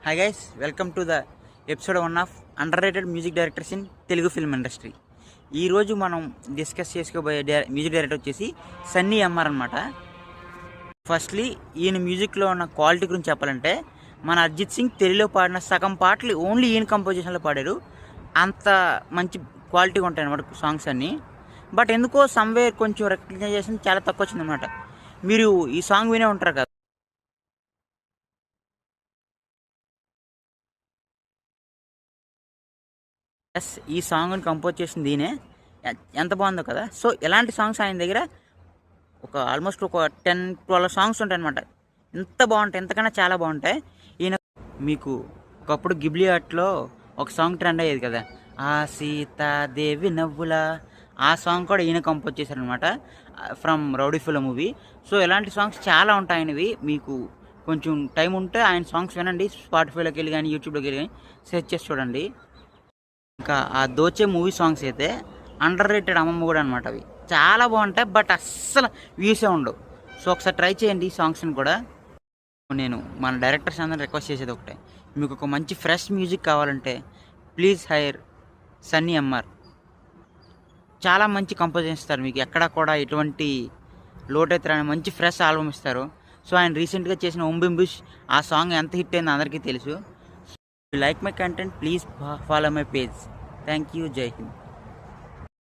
Hi guys, welcome to the episode 1 of under rated music directors in Telugu film industry. ఈరోజు మనం discuss చేసుకోబోయే music director వచ్చేసి Sunny MR అనమాట. Firstly ఈయన మ్యూజిక్లో ఉన్న క్వాలిటీ గురించి చెప్పాలంటే, మన అరిజిత్ సింగ్ తెలుగులో పాడిన సగం పాటలు ఓన్లీ ఈయన కంపోజిషన్లో పాడారు. అంత మంచి క్వాలిటీగా ఉంటాయి అన్నమాట సాంగ్స్ అన్నీ. బట్ ఎందుకో సమ్వేర్ కొంచెం రికగ్నైజేషన్ చాలా తక్కువ వచ్చిందన్నమాట. మీరు ఈ సాంగ్ వినే ఉంటారు కదా. ఎస్, ఈ సాంగ్ని కంపోజ్ చేసింది ఈయనే. ఎంత బాగుందో కదా. సో ఇలాంటి సాంగ్స్ ఆయన దగ్గర ఆల్మోస్ట్ ఒక 10-12 సాంగ్స్ ఉంటాయి అనమాట. ఎంత బాగుంటాయి, ఎంతకన్నా చాలా బాగుంటాయి. ఈయన మీకు ఒకప్పుడు గిబ్లీ ఆర్ట్లో ఒక సాంగ్ ట్రెండ్ అయ్యేది కదా, ఆ సీతాదేవి నవ్వులా. ఆ సాంగ్ కూడా ఈయన కంపోజ్ చేశారనమాట, from rowdy film movie. So ఇలాంటి సాంగ్స్ చాలా ఉంటాయి ఆయనవి. మీకు కొంచెం టైం ఉంటే ఆయన సాంగ్స్ వినండి. స్పాటిఫైలోకి వెళ్ళి కానీ యూట్యూబ్లోకి వెళ్ళి కానీ సెర్చ్ చేసి చూడండి. ఇంకా ఆ దోచే మూవీ సాంగ్స్ అయితే అండర్ రేటెడ్ అమ్మమ్మ కూడా అనమాట. అవి చాలా బాగుంటాయి, బట్ అస్సలు వ్యూసే ఉండవు. సో ఒకసారి ట్రై చేయండి ఈ సాంగ్స్ని కూడా. నేను మన డైరెక్టర్స్ అందరూ రిక్వెస్ట్ చేసేది ఒకటే, మీకు ఒక మంచి ఫ్రెష్ మ్యూజిక్ కావాలంటే ప్లీజ్ హైర్ సన్నీ ఎంఆర్. చాలా మంచి కంపోజిషన్ ఇస్తారు మీకు, ఎక్కడా కూడా ఎటువంటి లోటైతే రాని మంచి ఫ్రెష్ ఆల్బమ్ ఇస్తారు. సో ఆయన రీసెంట్గా చేసిన ఓంబింబుష్ ఆ సాంగ్ ఎంత హిట్ అయిందో అందరికీ తెలుసు. If you like my content, please follow my page. Thank you. Jai Hind.